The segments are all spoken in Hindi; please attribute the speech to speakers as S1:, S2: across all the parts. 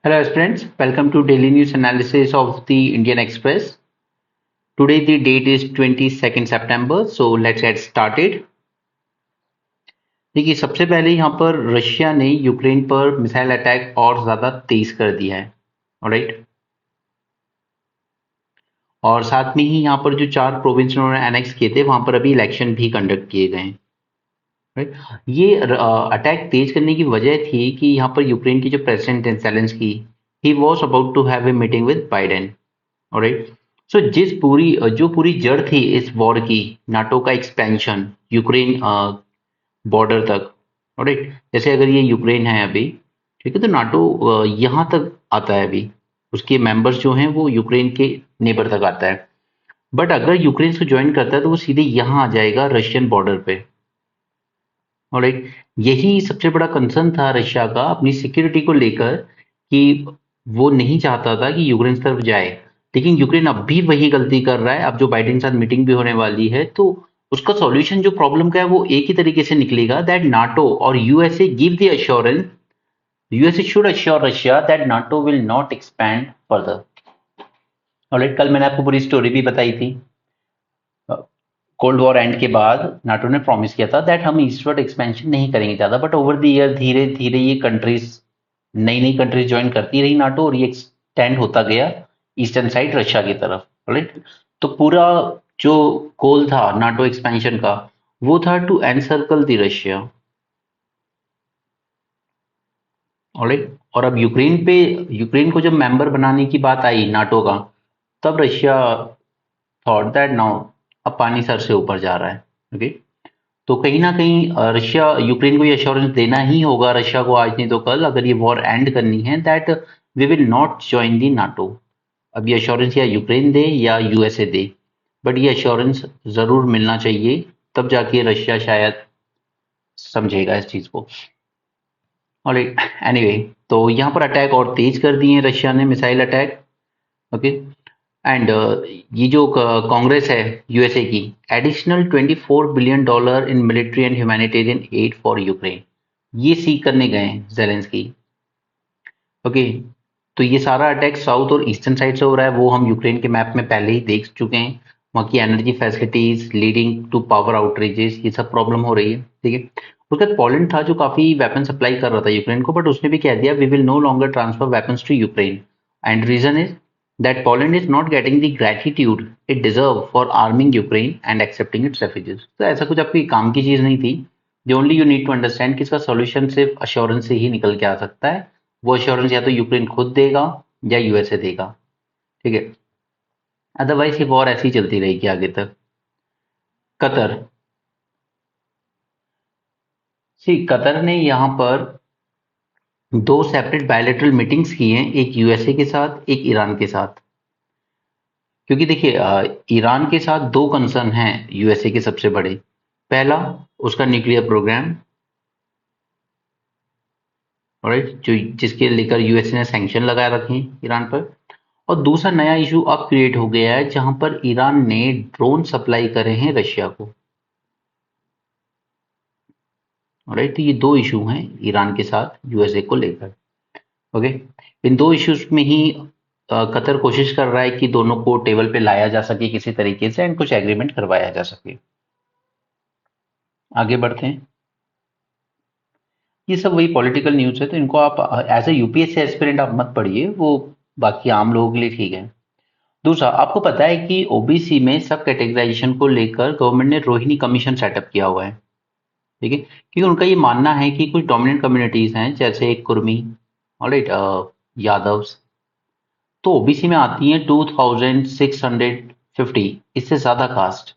S1: Hello friends, welcome to daily news analysis of the Indian Express. Today the date is 22nd September, so let's get started. देखिए सबसे पहले यहाँ पर रशिया ने यूक्रेन पर मिसाइल अटैक और ज़्यादा तेज कर दिया है, ऑलराइट। और साथ में ही यहाँ पर जो 4 प्रोविंस उन्होंने एनेक्स किए थे वहाँ पर अभी इलेक्शन भी कंडक्ट किए गए हैं, राइट। ये अटैक तेज करने की वजह थी कि यहाँ पर यूक्रेन के जो प्रेसिडेंट हैं Zelensky, he was about to have a meeting with Biden, alright. So जो पूरी जड़ थी इस वॉर की, नाटो का एक्सपेंशन यूक्रेन बॉर्डर तक, ऑलराइट। जैसे अगर ये यूक्रेन है अभी, ठीक है, तो नाटो यहाँ तक आता है अभी, उसके मेंबर्स जो हैं वो यूक्रेन के नेबर तक आता है। बट अगर यूक्रेन को ज्वाइन करता है तो वो सीधे यहाँ आ जाएगा रशियन बॉर्डर पे, ऑलराइट। यही सबसे बड़ा कंसर्न था रशिया का अपनी सिक्योरिटी को लेकर, कि वो नहीं चाहता था कि यूक्रेन तरफ जाए। लेकिन यूक्रेन अब भी वही गलती कर रहा है। अब जो बाइडेन के साथ मीटिंग भी होने वाली है, तो उसका सॉल्यूशन जो प्रॉब्लम का है वो एक ही तरीके से निकलेगा, दैट नाटो और USA give the assurance, USA should assure Russia that NATO will not expand further, alright. कल मैंने आपको पूरी स्टोरी भी बताई थी। कोल्ड वॉर एंड के बाद नाटो ने प्रॉमिस किया था दैट हम ईस्टवर्ड एक्सपेंशन नहीं करेंगे ज्यादा, बट ओवर द ईयर धीरे धीरे ये कंट्रीज, नई नई कंट्रीज ज्वाइन करती रही नाटो, और ये एक्सटेंड होता गया ईस्टर्न साइड रशिया की तरफ, राइट। तो पूरा जो गोल था नाटो एक्सपेंशन का, वो था to encircle the Russia, alright. और अब यूक्रेन को जब मेंबर बनाने की बात आई नाटो का, तब रशिया थॉट दैट नाउ अब पानी सर से ऊपर जा रहा है, ओके। तो कहीं ना कहीं रशिया यूक्रेन को ये अश्योरेंस देना ही होगा, रशिया को आज नहीं तो कल, अगर ये वॉर एंड करनी है, that we will not join the NATO. अब ये अश्योरेंस या यूक्रेन दे या यूएसए दे, बट ये अश्योरेंस जरूर मिलना चाहिए, तब जाके रशिया शायद समझेगा इस चीज को, ऑलराइट। एनीवे, तो यहाँ पर अटैक और तेज कर दिए रशिया ने, मिसाइल अटैक, ओके। एंड ये जो कांग्रेस है यूएसए की, additional $24 billion in military and humanitarian add for Ukraine, ये सीख करने गए हैं जेलेंस्की, ओके। तो ये सारा अटैक साउथ और ईस्टर्न साइड से हो रहा है, वो हम यूक्रेन के मैप में पहले ही देख चुके हैं। वहाँ की energy facilities leading to power outrages, ये सब प्रॉब्लम हो रही है, ठीक है। उसके बाद पोलैंड था जो काफी वेपन सप्लाई कर रहा था यूक्रेन को, बट उसने भी कह दिया we will no longer transfer weapons to Ukraine, and reason is that Poland is not getting the gratitude it deserve for arming Ukraine and accepting its refugees। तो ऐसा कुछ आपकी काम की चीज नहीं थी। The only you need to understand कि इसका सॉल्यूशन सिर्फ अश्योरेंस से ही निकल के आ सकता है। वो अश्योरेंस या तो यूक्रेन खुद देगा या यूएसए देगा, ठीक है। अदरवाइज ये वॉर ऐसी ही चलती रहेगी आगे तक। कतर, सी कतर ने यहाँ पर 2 सेपरेट बायलैटरल मीटिंग्स की हैं, एक यूएसए के साथ, एक ईरान के साथ। क्योंकि देखिए ईरान के साथ 2 कंसर्न हैं यूएसए के सबसे बड़े। पहला, उसका न्यूक्लियर प्रोग्राम, राइट, जो जिसके लेकर यूएसए ने सैंक्शन लगा रखे हैं ईरान पर। और दूसरा नया इशू अब क्रिएट हो गया है, जहां पर ईरान ने ड्रोन सप्लाई करे हैं रशिया को, राइट। तो ये 2 इशू हैं ईरान के साथ यूएसए को लेकर, ओके। इन 2 इश्यूज में ही कतर कोशिश कर रहा है कि दोनों को टेबल पे लाया जा सके किसी तरीके से, एंड कुछ एग्रीमेंट करवाया जा सके। आगे बढ़ते हैं। ये सब वही पॉलिटिकल न्यूज़ है, तो इनको आप एज ए यूपीएससी एस्पिरेंट आप मत पढ़िए, वो बाकी आम लोगों के लिए ठीक है। दूसरा, आपको पता है कि ओबीसी में सब कैटेगराइजेशन को लेकर गवर्नमेंट ने रोहिणी कमीशन सेटअप किया हुआ है, ठीक है। क्योंकि उनका ये मानना है कि कुछ डोमिनेंट कम्युनिटीज हैं, जैसे कुर्मी, ऑलराइट, यादव्स, तो ओबीसी में आती हैं 2650, इससे ज्यादा कास्ट,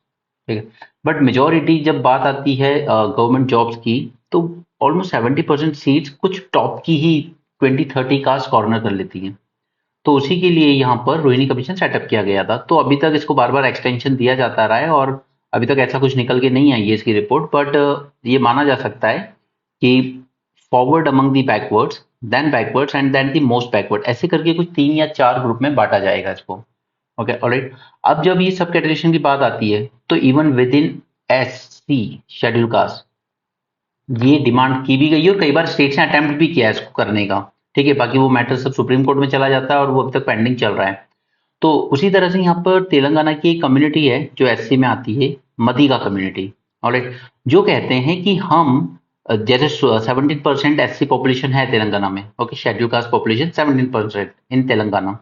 S1: ठीक है। बट मेजोरिटी जब बात आती है गवर्नमेंट जॉब्स की, तो ऑलमोस्ट 70% सीट्स कुछ टॉप की ही 20-30 कास्ट कॉर्नर कर लेती हैं। तो उसी के लिए यहाँ पर रोहिणी कमीशन सेटअप किया गया था। तो अभी तक इसको बार बार एक्सटेंशन दिया जाता रहा है, और अभी तक ऐसा कुछ निकल के नहीं आई है इसकी रिपोर्ट, बट ये माना जा सकता है कि forward among the backwards and then the most backward, ऐसे करके कुछ 3 या 4 ग्रुप में बांटा जाएगा इसको, ओके, ऑलराइट। अब जब ये सब कैटेगराइजेशन की बात आती है, तो even with in SC schedule caste ये डिमांड की भी गई है, और कई बार स्टेट्स ने अटेम्प्ट भी किया है इसको करने का, ठीक है, बाकी वो मैटर सब सुप्रीम कोर्ट में चला जाता है और वो अभी तक पेंडिंग चल रहा है। तो उसी तरह से यहाँ पर तेलंगाना की एक कम्युनिटी है जो एससी में आती है, मदिगा कम्युनिटी। ऑलराइट, जो कहते हैं कि हम जैसे 17% एससी पॉपुलेशन है तेलंगाना में, ओके, शेड्यूल कास्ट पॉपुलेशन 17% इन तेलंगाना।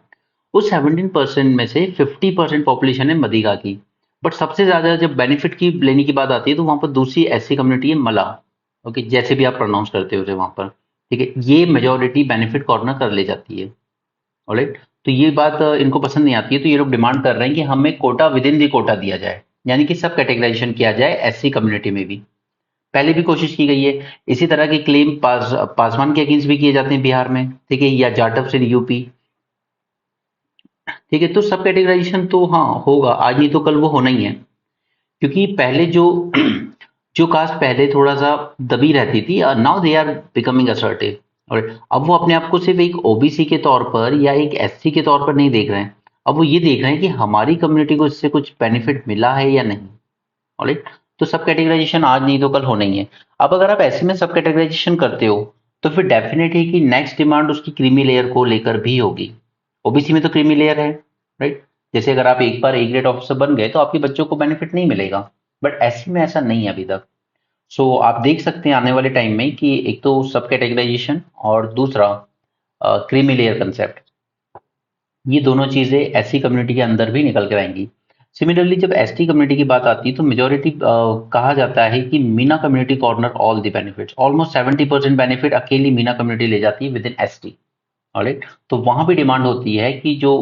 S1: उस 17% में से 50% पॉपुलेशन है मदिगा की। बट सबसे ज्यादा जब बेनिफिट की लेने की बात आती है तो वहां पर दूसरी एससी कम्युनिटी है मला, ओके, जैसे भी आप प्रोनाउंस करते हो वहां पर, ठीक है, ये मेजोरिटी बेनिफिट कॉर्नर कर ले जाती है। ऑलराइट, तो ये बात इनको पसंद नहीं आती है, तो ये लोग डिमांड कर रहे हैं कि हमें कोटा विद इन दी कोटा दिया जाए, यानी कि सब कैटेगराइजेशन किया जाए एससी कम्युनिटी में भी। पहले भी कोशिश की गई है, इसी तरह के क्लेम पासवान के अगेंस्ट भी किए जाते हैं बिहार में, ठीक है, या जाटव से यूपी, ठीक है। तो सब कैटेगराइजेशन तो हाँ होगा, आज नहीं तो कल वो होना ही है, क्योंकि पहले जो जो कास्ट पहले थोड़ा सा दबी रहती थी, now they are becoming assertive. और अब वो अपने आप को सिर्फ एक ओबीसी के तौर पर या एक एससी के तौर पर नहीं देख रहे हैं, अब वो ये देख रहे हैं कि हमारी कम्युनिटी को इससे कुछ बेनिफिट मिला है या नहीं। ऑलराइट, तो सब कैटेगराइजेशन आज नहीं तो कल होना ही है। अब अगर आप ऐसे में सब कैटेगराइजेशन करते हो तो फिर डेफिनेट है कि नेक्स्ट डिमांड उसकी क्रीमी लेयर को लेकर भी होगी। ओबीसी में तो क्रीमी लेयर है, राइट, जैसे अगर आप एक बार ए ग्रेड ऑफिसर बन गए तो आपके बच्चों को बेनिफिट नहीं मिलेगा, बट एससी में ऐसा नहीं है अभी तक। सो आप देख सकते हैं आने वाले टाइम में कि एक तो सब कैटेगराइजेशन और दूसरा क्रीमी लेयर कंसेप्ट, ये दोनों चीजें एससी कम्युनिटी के अंदर भी निकल कर आएंगी। सिमिलरली जब एसटी कम्युनिटी की बात आती है तो मेजोरिटी कहा जाता है कि Meena community corner all the benefits, almost 70% benefit अकेली मीना कम्युनिटी ले जाती है विद इन एसटी। ऑलराइट, तो वहां भी डिमांड होती है कि जो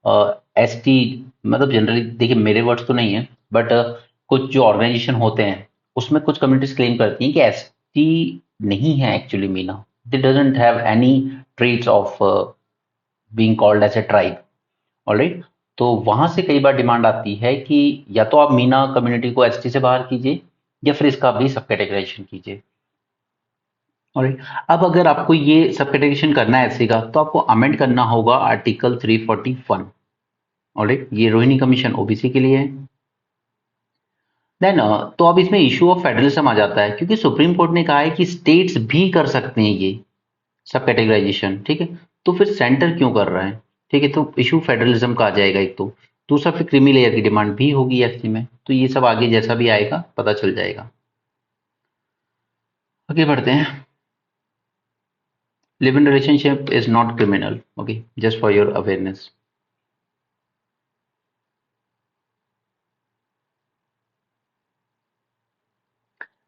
S1: एसटी, मतलब जनरली देखिए मेरे वर्ड्स तो नहीं है, बट कुछ जो ऑर्गेनाइजेशन होते हैं उसमें कुछ कम्युनिटीज क्लेम करती हैं कि एसटी नहीं है actually Meena, they doesn't have any traits of being called as a tribe. Alright, तो वहां से कई बार डिमांड आती है कि या तो आप मीना कम्युनिटी को एसटी से बाहर कीजिए या फिर इसका भी सब कैटेगराइजेशन कीजिए। ऑलराइट, अब अगर आपको ये सब कैटेगराइजेशन करना है एससी का तो आपको अमेंड करना होगा आर्टिकल 341। ऑलराइट, ये रोहिणी कमीशन ओबीसी के लिए है। देन तो अब इसमें इशू ऑफ फेडरलिज्म आ जाता है, क्योंकि सुप्रीम कोर्ट ने कहा है कि स्टेट्स भी कर सकते हैं ये सब कैटेगराइजेशन, ठीक है, तो फिर सेंटर क्यों कर रहा है, ठीक है, तो इशू फेडरलिज्म का आ जाएगा एक तो। दूसरा फिर क्रीमी लेयर की डिमांड भी होगी एससी में, तो ये सब आगे जैसा भी आएगा पता चल जाएगा। आगे बढ़ते हैं। Live in relationship is not criminal, okay, just for your awareness.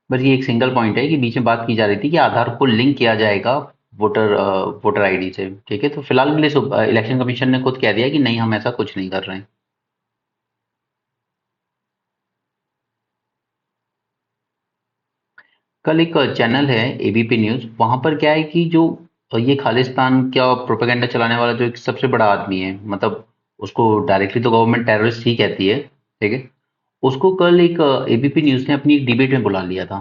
S1: बस ये एक सिंगल पॉइंट है कि बीच में बात की जा रही थी कि आधार को लिंक किया जाएगा वोटर वोटर आईडी से, ठीक है, तो फिलहाल के लिए इलेक्शन कमीशन ने खुद कह दिया कि नहीं हम ऐसा कुछ नहीं कर रहे हैं। कल एक चैनल है एबीपी न्यूज, वहां पर क्या है कि जो ये खालिस्तान क्या प्रोपेगेंडा चलाने वाला जो एक सबसे बड़ा आदमी है, मतलब उसको डायरेक्टली तो गवर्नमेंट टेररिस्ट ही कहती है, ठीक है, उसको कल एक एबीपी न्यूज ने अपनी एक डिबेट में बुला लिया था,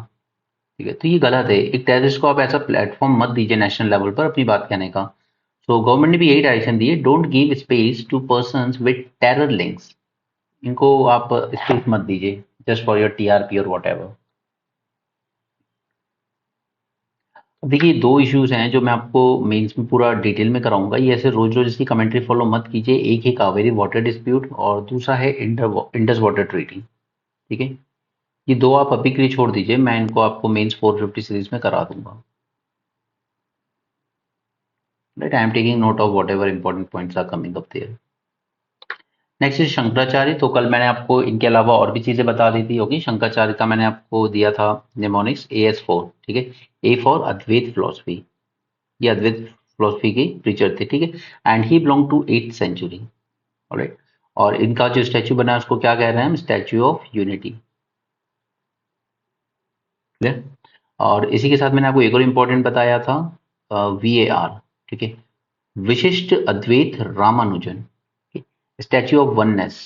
S1: ठीक है, तो ये गलत है, एक टेररिस्ट को आप ऐसा प्लेटफॉर्म मत दीजिए नेशनल लेवल पर अपनी बात कहने का। सो गवर्नमेंट ने भी यही डायरेक्शन दी है, don't give space to persons with terror links, इनको आप स्पेस मत दीजिए जस्ट फॉर योर टीआरपी और वॉट एवर। देखिए दो इश्यूज हैं जो मैं आपको मेंस में पूरा डिटेल में कराऊंगा, ये ऐसे रोज रोज इसकी कमेंट्री फॉलो मत कीजिए। एक है कावेरी वाटर डिस्प्यूट और दूसरा है इंडस वाटर ट्रीटी, ठीक है, ये दो आप अभी के लिए छोड़ दीजिए, मैं इनको आपको मेंस 450 सीरीज में करा दूंगा। Right, I am taking note of whatever important points are coming up there. Next is Shankaracharya, तो कल मैंने आपको इनके अलावा और भी चीजें बता दी थी, होगी शंकराचार्य का मैंने आपको दिया था निमोनिक्स AS4, ठीक है, ए फॉर अद्वैत फिलोसफी, ये अद्वैत फिलोसफी के प्रीचर थे, ठीक है, and he belong to 8th century. Alright, और इनका जो स्टैचू बना है उसको क्या कह रहे हैं हम, स्टैचू ऑफ यूनिटी। क्लियर, और इसी के साथ मैंने आपको एक और इम्पोर्टेंट बताया था, VAR, ठीक है, विशिष्ट अद्वैत रामानुजन, स्टैचू ऑफ वननेस,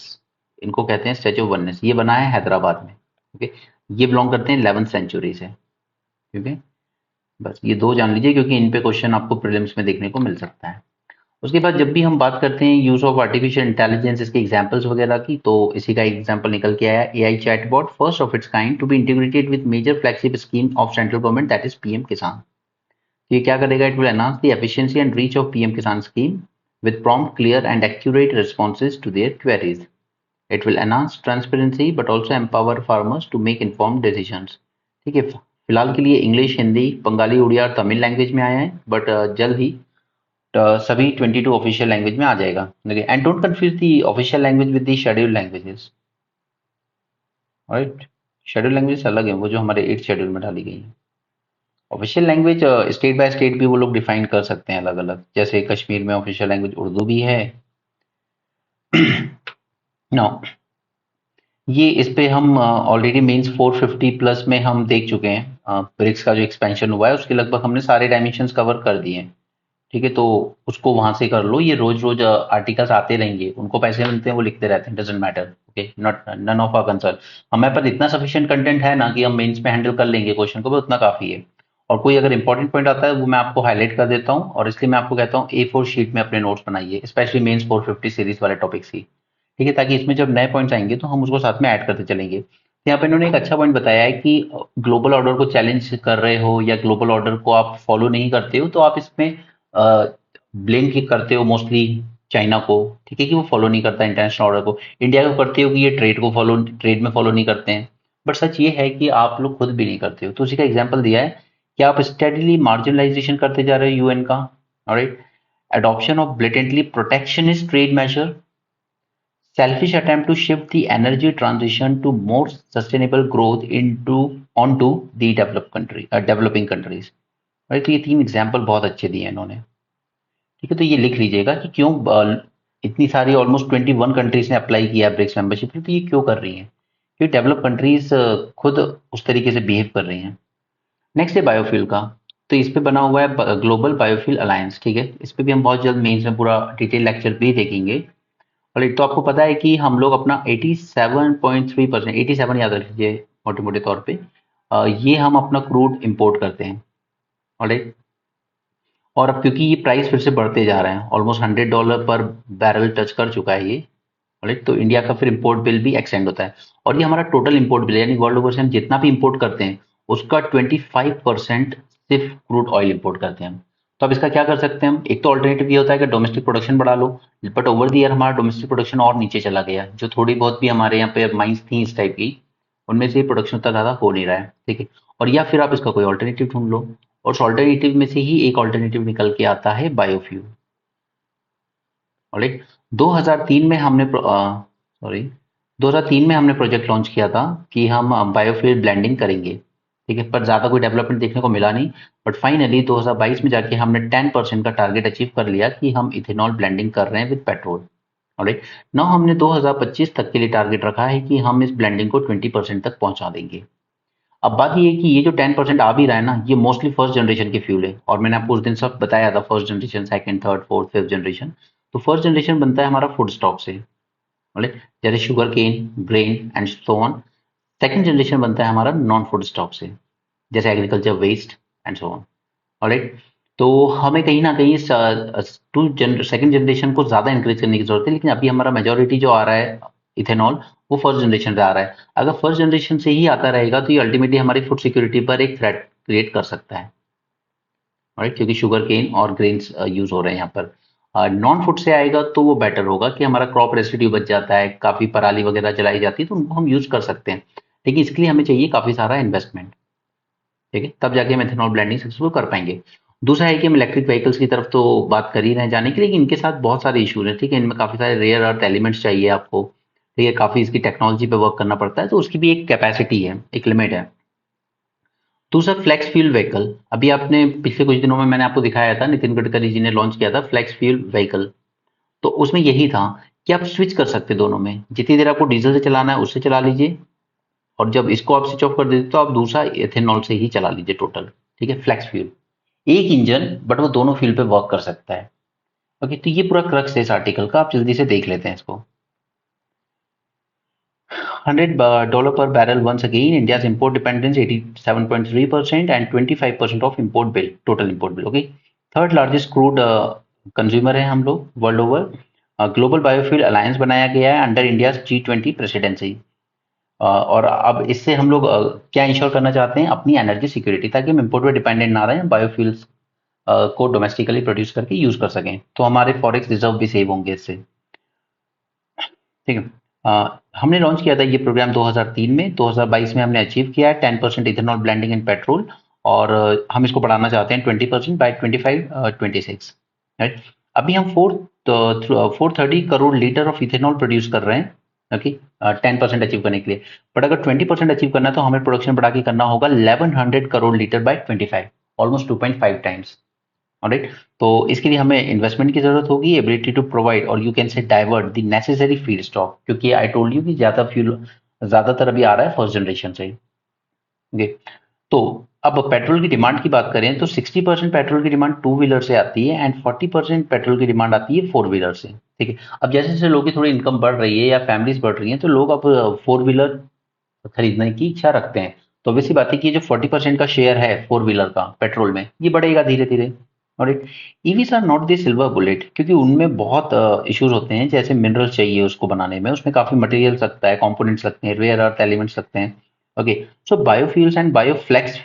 S1: इनको कहते हैं स्टैचू ऑफ वननेस, ये बना है हैदराबाद में, ओके, ये बिलोंग करते हैं 11th सेंचुरी से, ठीक है, बस ये दो जान लीजिए क्योंकि इन पे क्वेश्चन आपको प्रीलिम्स में देखने को मिल सकता है। उसके बाद जब भी हम बात करते हैं यूज ऑफ आर्टिफिशियल इंटेलिजेंस, इसके एग्जांपल्स वगैरह की, तो इसी का एग्जांपल निकल के आया AI chatbot first of its kind to be integrated with major flagship scheme of central government that is PM Kisan. ये क्या करेगा? It will enhance the efficiency and reach of PM Kisan scheme with prompt, clear and accurate responses to their queries. It will enhance transparency but also empower farmers to make informed decisions. ठीक है, फिलहाल के लिए इंग्लिश, हिंदी, बंगाली, उड़िया और तमिल लैंग्वेज में आया है, बट जल्द ही सभी 22 ऑफिशियल लैंग्वेज में आ जाएगा. And don't confuse the official language with the scheduled languages. Right, schedule language अलग है, वो जो हमारे 8 शेड्यूल में डाली गई है. Official language state by state भी वो लोग डिफाइन कर सकते हैं अलग अलग. जैसे कश्मीर में ऑफिशियल लैंग्वेज उर्दू भी है. नो, ये इस पे हम ऑलरेडी मेंस 450 प्लस में हम देख चुके हैं. ब्रिक्स का जो एक्सपेंशन हुआ है उसके लगभग हमने सारे डायमेंशंस कवर कर दिए हैं. ठीक है, तो उसको वहां से कर लो. ये रोज रोज आर्टिकल्स आते रहेंगे, उनको पैसे मिलते हैं, वो लिखते रहते हैं, doesn't matter. Okay, not none of our concern. हमारे पास इतना सफिशिएंट कंटेंट है ना कि हम मेंस में हैंडल कर लेंगे क्वेश्चन को, भी उतना काफी है. और कोई अगर इंपॉर्टेंट पॉइंट आता है वो मैं आपको हाईलाइट कर देता हूँ, और इसलिए मैं आपको कहता हूँ A4 शीट में अपने नोट्स बनाइए, स्पेशली मेंस 450 सीरीज वाले टॉपिक्स की. ठीक है, ताकि इसमें जब नए पॉइंट्स आएंगे तो हम उसको साथ में ऐड करते चलेंगे. तो यहाँ पे इन्होंने एक अच्छा पॉइंट बताया है कि ग्लोबल ऑर्डर को चैलेंज कर रहे हो या ग्लोबल ऑर्डर को आप फॉलो नहीं करते हो, तो आप इसमें ब्लेम की करते हो मोस्टली चाइना को. ठीक है, कि वो फॉलो नहीं करता इंटरनेशनल ऑर्डर को. इंडिया को करते हो कि ये ट्रेड में फॉलो नहीं करते हैं. बट सच ये है कि आप लोग खुद भी नहीं करते हो. तो उसी का एग्जाम्पल दिया है कि आप स्टेडली मार्जिनलाइजेशन करते जा रहे हो यूएन का. Alright, adoption of blatantly protectionist trade measure, selfish attempt to shift the energy transition to more sustainable growth into onto the developing countries. Right, तो ये 3 एग्जाम्पल बहुत अच्छे दिए हैं इन्होंने. ठीक है, तो ये लिख लीजिएगा कि क्यों इतनी सारी ऑलमोस्ट 21 कंट्रीज ने अप्लाई किया है ब्रिक्स मेंबरशिप. तो ये क्यों कर रही हैं? क्योंकि डेवलप कंट्रीज खुद उस तरीके से बिहेव कर रही हैं. नेक्स्ट है बायोफ्यूल का. तो इस पे बना हुआ है ग्लोबल बायोफ्यूल अलायंस. ठीक है, इस पे भी हम बहुत जल्द मेंस में पूरा डिटेल लेक्चर भी देखेंगे. और एक तो आपको पता है कि हम लोग अपना 87.3%, 87 याद रख लीजिए मोटे मोटे तौर पे, ये हम अपना क्रूड इंपोर्ट करते हैं. ऑलराइट, और अब क्योंकि ये प्राइस फिर से बढ़ते जा रहे हैं, ऑलमोस्ट $100 पर बैरल टच कर चुका है ये. ऑलराइट, तो इंडिया का फिर इंपोर्ट बिल भी एक्सटेंड होता है. और ये हमारा टोटल इंपोर्ट बिल, यानी वर्ल्ड ओवर से हम जितना भी इंपोर्ट करते हैं उसका 25% सिर्फ क्रूड ऑयल इंपोर्ट करते हैं हम. तो अब इसका क्या कर सकते हैं हम? एक तो ऑल्टरनेटिव ये होता है कि डोमेस्टिक प्रोडक्शन बढ़ा लो, बट ओवर द ईयर हमारा डोमेस्टिक प्रोडक्शन और नीचे चला गया. जो थोड़ी बहुत भी हमारे यहाँ पे माइंस थी इस टाइप की, उनमें से प्रोडक्शन उतना ज़्यादा हो नहीं रहा है. ठीक है, और या फिर आप इसका कोई ऑल्टरनेटिव ढूंढ लो. और उस ऑल्टरनेटिव में से ही एक ऑल्टरनेटिव निकल के आता है बायोफ्यूल. ऑलराइट, 2003 में हमने 2003 में हमने प्रोजेक्ट लॉन्च किया था कि हम बायोफ्यूल ब्लेंडिंग करेंगे. ठीक है, पर ज़्यादा कोई डेवलपमेंट देखने को मिला नहीं. बट फाइनली 2022 में जाके हमने 10% का टारगेट अचीव कर लिया कि हम इथेनॉल ब्लेंडिंग कर रहे हैं विद पेट्रोल. ऑलराइट, नाउ हमने 2025 तक के लिए टारगेट रखा है कि हम इस ब्लेंडिंग को 20% तक पहुंचा देंगे. अब बात ये है कि ये जो 10% आ भी रहा है ना, ये मोस्टली फर्स्ट जनरेशन के फ्यूल है. और मैंने आपको उस दिन सब बताया था, first generation, second, third, fourth, fifth generation. तो फर्स्ट जनरेशन बनता है हमारा फूड स्टॉक से. राइट, जैसे sugar cane, grain and so on. Second generation बनता है हमारा नॉन फूड स्टॉक से, जैसे agriculture waste and so on. Alright, तो हमें कहीं ना कहीं सेकंड जनरेशन को ज्यादा इंकरेज करने की जरूरत है. लेकिन अभी हमारा मेजोरिटी जो आ रहा है इथेनॉल, वो फर्स्ट जनरेशन से आ रहा है. अगर फर्स्ट जनरेशन से ही आता रहेगा तो ये अल्टीमेटली हमारी फूड सिक्योरिटी पर एक थ्रेट क्रिएट कर सकता है. राइट, क्योंकि शुगर केन और ग्रेन्स यूज हो रहे हैं यहाँ पर. नॉन फूड से आएगा तो वो बेटर होगा कि हमारा क्रॉप रेसिड्यू बच जाता है, काफी पराली वगैरह जलाई जाती है, तो उनको हम यूज कर सकते हैं. लेकिन इसके लिए हमें चाहिए काफी सारा इन्वेस्टमेंट. ठीक है, तब जाके हम एथेनॉल ब्लेंडिंग सक्सेसफुल कर पाएंगे. दूसरा है कि हम इलेक्ट्रिक व्हीकल्स की तरफ तो बात कर ही रहे हैं जाने के लिए, लेकिन इनके साथ बहुत सारे इशूज हैं. ठीक है, इनमें काफी सारे रेयर अर्थ एलिमेंट्स चाहिए आपको. ठीक है, काफी इसकी टेक्नोलॉजी पे वर्क करना पड़ता है, तो उसकी भी एक कैपेसिटी है, एक लिमिट है. दूसरा फ्लेक्स फ्यूल व्हीकल. अभी आपने पिछले कुछ दिनों में मैंने आपको दिखाया था, नितिन गडकरी जी ने लॉन्च किया था फ्लेक्स फ्यूल व्हीकल. तो उसमें यही था कि आप स्विच कर सकते दोनों में. जितनी देर आपको डीजल से चलाना है उससे चला लीजिए, और जब इसको आप स्विच ऑफ कर देते तो आप दूसरा एथेनॉल से ही चला लीजिए टोटल. ठीक है, फ्लेक्स फ्यूल, एक इंजन बट वो दोनों फ्यूल पे वर्क कर सकता है. ओके, तो ये पूरा क्रक्स है इस आर्टिकल का. आप जल्दी से देख लेते हैं इसको. $100 per barrel once again. India's import dependence 87.3% and 25% of import bill, total import bill. Okay, third largest crude consumer है हम लोग world over. Global biofuel alliance बनाया गया है अंडर इंडिया G20 प्रेसिडेंसी. और अब इससे हम लोग क्या इंश्योर करना चाहते हैं? अपनी एनर्जी सिक्योरिटी, ताकि हम इंपोर्ट पे डिपेंडेंट ना रहें, बायोफ्यूल्स को डोमेस्टिकली प्रोड्यूस करके यूज कर सकें, तो हमारे फॉरेक्स रिजर्व भी सेव होंगे इससे। ठीक है। हमने लॉन्च किया था ये प्रोग्राम 2003 में, 2022 में हमने अचीव किया है 10% इथेनॉल ब्लेंडिंग इन पेट्रोल, और हम इसको बढ़ाना चाहते हैं 20% बाय 25-26, राइट। अभी हम 430 crore litre of ethanol produce कर रहे हैं, ओके, 10% अचीव करने के लिए। बट अगर 20% अचीव करना है तो हमें प्रोडक्शन बढ़ा के करना होगा 1100 crore litre by 25, almost 2.5 times, alright. तो इसके लिए हमें इन्वेस्टमेंट की जरूरत होगी, एबिलिटी टू प्रोवाइड और you can say divert the necessary feed stock, क्योंकि आई टोल्ड यू कि ज्यादा फ्यूल ज्यादातर अभी आ रहा है फर्स्ट जनरेशन से। ओके, तो अब पेट्रोल की डिमांड की बात करें तो 60% पेट्रोल की डिमांड टू व्हीलर से आती है एंड 40% पेट्रोल की डिमांड आती है फोर व्हीलर से। ठीक है, अब जैसे जैसे लोगों की थोड़ी इनकम बढ़ रही है या फैमिलीज बढ़ रही हैं, तो लोग अब फोर व्हीलर खरीदने की इच्छा रखते हैं। तो वैसी बात है कि जो 40% का शेयर है फोर व्हीलर का पेट्रोल में, ये बढ़ेगा धीरे धीरे। और EVs are not the silver bullet, क्योंकि उनमें बहुत इश्यूज होते हैं, जैसे मिनरल्स चाहिए उसको बनाने में, उसमें काफी मटेरियल्स लगता है, कंपोनेंट्स लगते हैं, रेयर अर्थ एलिमेंट्स लगते हैं। Okay, so biofuels and bioflex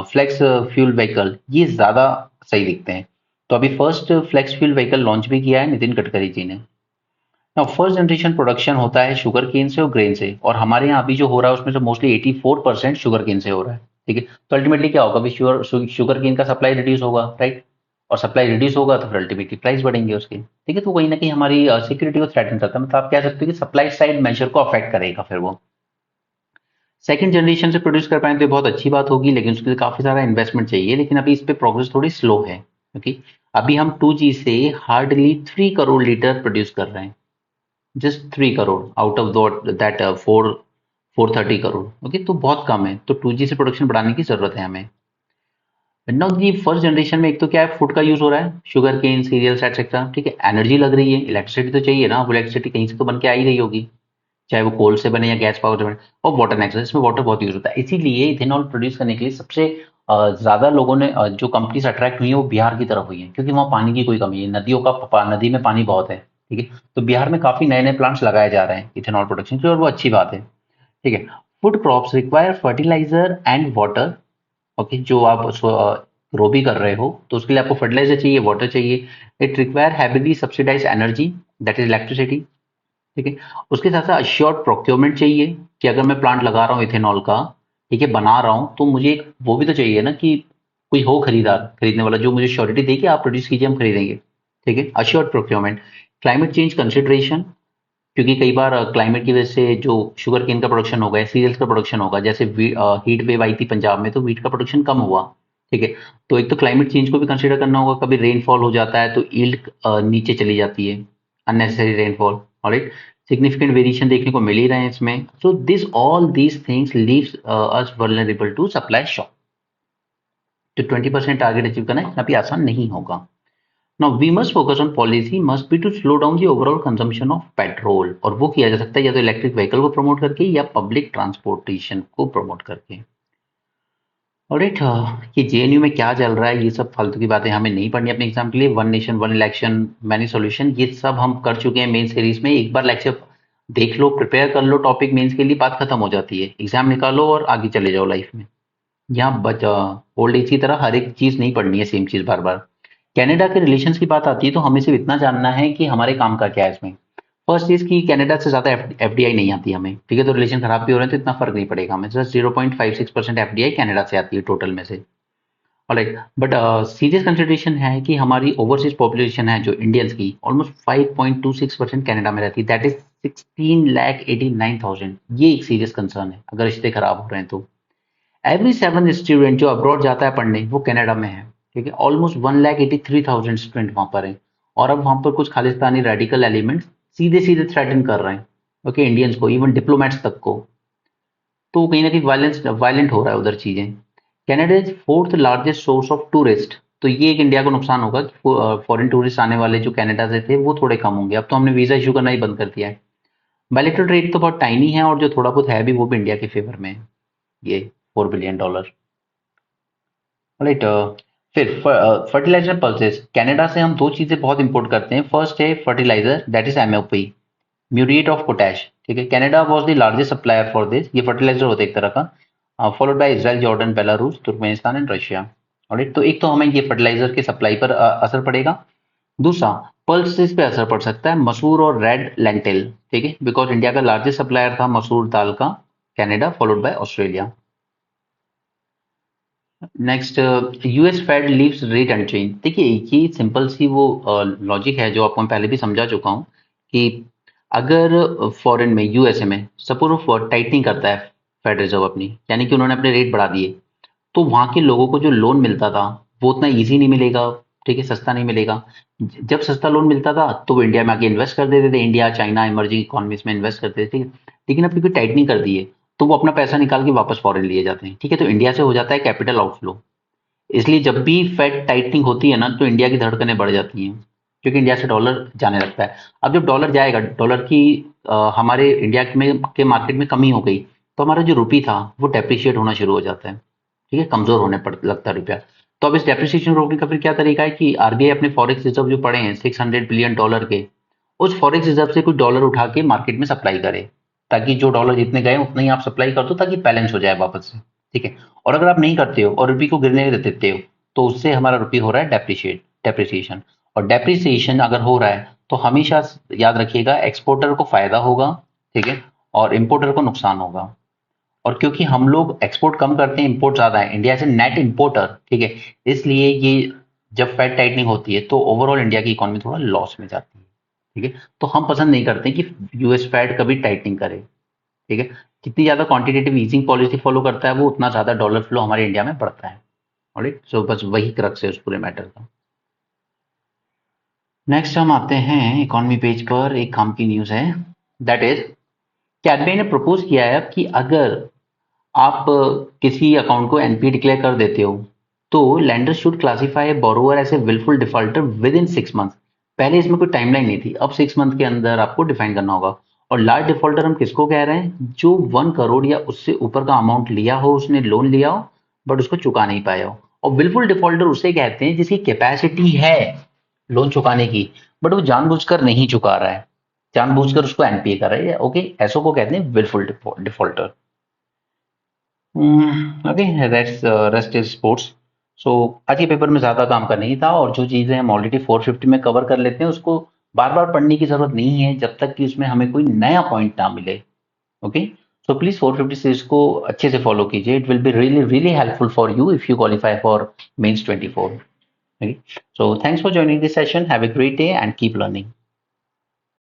S1: flex fuel vehicle ये ज्यादा सही दिखते हैं। तो अभी first flex fuel vehicle launch भी किया है नितिन गडकरी जी ने। ना फर्स्ट जनरेशन प्रोडक्शन होता है शुगर केन से और ग्रेन से, और हमारे यहाँ अभी जो हो रहा है उसमें से मोस्टली 84% शुगर केन से हो रहा है। ठीक है, तो अल्टीमेटली क्या होगा, अभी शुगर केन का सप्लाई रिड्यूस होगा, राइट, और सप्लाई रिड्यूस होगा तो फिर अल्टीमेटली प्राइस बढ़ेंगे उसके। ठीक है, तो कहीं ना कहीं हमारी सिक्योरिटी को थ्रेटन करता है, मतलब आप कह सकते हो कि सप्लाई साइड मेजर को अफेक्ट करेगा फिर वो। सेकंड जनरेशन से प्रोड्यूस कर पाए तो ये बहुत अच्छी बात होगी, लेकिन उसके लिए काफी सारा इन्वेस्टमेंट चाहिए, लेकिन अभी इस पे प्रोग्रेस थोड़ी स्लो है। ओके, अभी हम 2G से हार्डली 3 करोड़ लीटर प्रोड्यूस कर रहे हैं, just 3 crore out of that 430 crore. Okay, तो बहुत कम है, तो 2G से प्रोडक्शन बढ़ाने की जरूरत है हमें। नाउ जी फर्स्ट जनरेशन में एक तो क्या है, फूड का यूज हो रहा है, शुगर केन, सीरियल्स एटसेट्रा। ठीक है, एनर्जी लग रही है, इलेक्ट्रिसिटी तो चाहिए ना, वो इलेक्ट्रिसिटी कहीं से तो बन के आ ही रही होगी, चाहे वो कोल से बने या गैस पावर से बने। और वाटर नेक्स्ट, इसमें वाटर बहुत यूज होता है, इसीलिए इथेनॉल प्रोड्यूस करने के लिए सबसे ज्यादा लोगों ने जो कंपनीज अट्रैक्ट हुई है वो बिहार की तरफ हुई है, क्योंकि वहाँ पानी की कोई कमी है, नदी में पानी बहुत है। ठीक है, तो बिहार में काफी नए नए प्लांट्स लगाए जा रहे हैं इथेनॉल प्रोडक्शन के, और वो अच्छी बात है। ठीक है, food crops require fertiliser and water. Okay, जो आप ग्रो भी कर रहे हो तो उसके लिए आपको फर्टिलाइजर चाहिए, वाटर चाहिए। It require heavily subsidise energy, that is electricity. ठीक है, उसके साथ साथ अश्योर्ड प्रोक्योरमेंट चाहिए, कि अगर मैं प्लांट लगा रहा हूँ इथेनॉल का, ठीक है, बना रहा हूँ, तो मुझे एक वो भी तो चाहिए ना कि कोई हो खरीदार, खरीदने वाला, जो मुझे श्योरिटी दे कि आप प्रोड्यूस कीजिए, हम खरीदेंगे। ठीक है, assured procurement. Climate change consideration, क्योंकि कई बार क्लाइमेट की वजह से जो शुगर केन का प्रोडक्शन होगा, सीरियल्स का प्रोडक्शन होगा, जैसे हीट वेव आई थी पंजाब में, तो वीट का प्रोडक्शन कम हुआ। ठीक है, तो एक तो क्लाइमेट चेंज को भी कंसिडर करना होगा, कभी रेनफॉल हो जाता है तो ईल्ड नीचे चली जाती है, unnecessary rainfall, alright, significant variation देखने को मिल ही रहे हैं इसमें। So this all these things leaves us vulnerable to supply shock. तो 20% टारगेट अचीव करना इतना भी आसान नहीं होगा। Now we must focus on policy must be to slow down the overall consumption of petrol, और वो किया जा सकता है या तो इलेक्ट्रिक व्हीकल को प्रमोट करके या पब्लिक ट्रांसपोर्टेशन को प्रमोट करके। ऑलराइट, ये जेएनयू में क्या चल रहा है, ये सब फालतू की बातें हमें नहीं पढ़नी अपने एग्जाम के लिए। One nation one election many solution, ये सब हम कर चुके हैं मेन सीरीज में, एक बार लेक्चर देख लो, प्रिपेयर कर लो टॉपिक मेंस के लिए, बात खत्म हो जाती है, एग्जाम निकालो और आगे चले जाओ लाइफ में। यहाँ ओल्ड एज की तरह हर एक चीज नहीं पढ़नी है सेम चीज बार बार। कनाडा के रिलेशंस की बात आती है तो हमें सिर्फ इतना जानना है कि हमारे काम का क्या है इसमें। फर्स्ट चीज की कनाडा से ज्यादा एफडीआई नहीं आती हमें, ठीक है, तो रिलेशन खराब भी हो रहे हैं तो इतना फर्क नहीं पड़ेगा हमें, जस्ट 0.56% एफडीआई कनाडा से आती है टोटल में से। ऑलराइट, बट सीरियस कंसिडरेशन है कि हमारी ओवरसीज पॉपुलेशन है जो इंडियंस की, ऑलमोस्ट 5.26% कनाडा में रहती है, दैट इज 16,89,000। ये एक सीरियस कंसर्न है अगर रिश्ते खराब हो रहे हैं तो। एवरी 7 स्टूडेंट जो अब्रॉड जाता है पढ़ने वो कनाडा में है। ठीक है, ऑलमोस्ट 1,83,000 स्टूडेंट वहां पर है, और अब वहां पर कुछ खालिस्तानी रेडिकल एलिमेंट्स सीधे सीधे थ्रेटन कर रहे हैं, ओके, इंडियंस को, इवन डिप्लोमेट्स तक को। तो कहीं ना कहीं वायलेंट हो रहा है उधर चीजें। Canada is fourth largest source of tourist, तो ये एक इंडिया को नुकसान होगा कि फॉरेन टूरिस्ट आने वाले जो कनाडा से थे वो थोड़े कम होंगे, अब तो हमने वीजा इशू करना ही बंद कर दिया है। बायलैटरल ट्रेड तो बहुत टाइनी है, और जो थोड़ा बहुत है भी वो भी इंडिया के फेवर में है, ये $4 बिलियन। राइट, फिर फर्टिलाइजर पल्सेस, कनाडा से हम दो चीजें बहुत इंपोर्ट करते हैं। फर्स्ट है fertiliser, that is MOP, muriate of potash. ठीक है, Canada was the largest supplier for this, ये फर्टिलाइजर होता है एक तरह का, followed by Israel, Jordan, Belarus, Turkmenistan and Russia. Alright, तो एक तो हमें ये फर्टिलाइजर के सप्लाई पर असर पड़ेगा। दूसरा, पल्सेस पे असर पड़ सकता है, मसूर और रेड लेंटिल, ठीक है, बिकॉज इंडिया का लार्जेस्ट सप्लायर था मसूर दाल का Canada, followed by Australia. Next, US Fed leaves rate unchanged. देखिए, ये सिंपल सी वो लॉजिक है जो आपको मैं पहले भी समझा चुका हूँ कि अगर फॉरेन में, यूएसए में सपोज वो टाइटनिंग करता है फेड रिजर्व अपनी, यानी कि उन्होंने अपने रेट बढ़ा दिए, तो वहाँ के लोगों को जो लोन मिलता था वो उतना ईजी नहीं मिलेगा, ठीक है, सस्ता नहीं मिलेगा। जब सस्ता लोन मिलता था तो वो इंडिया में आके इन्वेस्ट कर देते थे, इंडिया चाइना इमर्जिंग इकोनॉमीज में इन्वेस्ट करते थे, ठीक है। लेकिन अब क्योंकि टाइटनिंग कर दी है तो वो अपना पैसा निकाल के वापस फॉरेन लिए जाते हैं, ठीक है, तो इंडिया से हो जाता है कैपिटल आउटफ्लो। इसलिए जब भी फेड टाइटनिंग होती है ना तो इंडिया की धड़कनें बढ़ जाती हैं, क्योंकि इंडिया से डॉलर जाने लगता है। अब जब डॉलर जाएगा, डॉलर की हमारे इंडिया के मार्केट में कमी हो गई, तो हमारा जो रुपी था वो डेप्रिशिएट होना शुरू हो जाता है, ठीक है, कमजोर होने पड़ लगता है रुपया। तो अब इस डेप्रिसिएशन रोकने का फिर क्या तरीका है कि आरबीआई अपने फॉरेक्स रिजर्व जो पड़े हैं $600 बिलियन के, उस फॉरेक्स रिजर्व से कुछ डॉलर उठा के मार्केट में सप्लाई करे, ताकि जो डॉलर जितने गए उतने ही आप सप्लाई कर दो, ताकि बैलेंस हो जाए वापस से, ठीक है। और अगर आप नहीं करते हो और रुपये को गिरने देते हो, तो उससे हमारा रुपये हो रहा है डेप्रिसिएशन। और डेप्रिसिएशन अगर हो रहा है तो हमेशा याद रखिएगा, एक्सपोर्टर को फायदा होगा, ठीक है, और इम्पोर्टर को नुकसान होगा। और क्योंकि हम लोग एक्सपोर्ट कम करते हैं, इंपोर्ट ज्यादा है, इंडिया से नेट इंपोर्टर, ठीक है, इसलिए ये जब फेड टाइटनिंग होती है तो ओवरऑल इंडिया की इकोनॉमी थोड़ा लॉस में जाती है, ठीक है। तो हम पसंद नहीं करते कि यूएस फेड कभी टाइटनिंग करे, ठीक है। जितनी ज्यादा क्वांटिटेटिव ईजिंग पॉलिसी फॉलो करता है वो उतना ज्यादा डॉलर फ्लो हमारे इंडिया में बढ़ता है। ऑलराइट, सो बस वही क्रक्स है उस पूरे मैटर का। नेक्स्ट हम आते हैं इकोनॉमी पेज पर, एक काम की न्यूज है, दैट इज कि आरबीआई ने प्रपोज किया है कि अगर आप किसी अकाउंट को एनपी डिक्लेयर कर देते हो तो lender should classify borrower as a wilful defaulter within 6 month. पहले इसमें कोई टाइमलाइन नहीं थी, अब 6 मंथ के अंदर आपको डिफाइन करना होगा। और लार्ज डिफॉल्टर हम किसको कह रहे हैं? जो 1 करोड़ या उससे ऊपर का अमाउंट लिया हो, उसने लोन लिया हो बट उसको चुका नहीं पाया हो। और विलफुल डिफॉल्टर उसे कहते हैं जिसकी कैपेसिटी है लोन चुकाने की, बट वो जानबूझकर नहीं चुका रहा है, जानबूझकर उसको एनपीए कर रहा है, ओके, ऐसो को कहते हैं wilful defaulter. Okay, rest rest is sports. So आज के पेपर में ज़्यादा काम का नहीं था, और जो चीज़ें हम ऑलरेडी 450 में कवर कर लेते हैं उसको बार बार पढ़ने की ज़रूरत नहीं है जब तक कि उसमें हमें कोई नया पॉइंट ना मिले। ओके, सो प्लीज़ 450 सीरीज को अच्छे से फॉलो कीजिए, it will be really really helpful for you if you qualify for mains 24। Okay, so thanks for joining this session, have a great day and keep learning.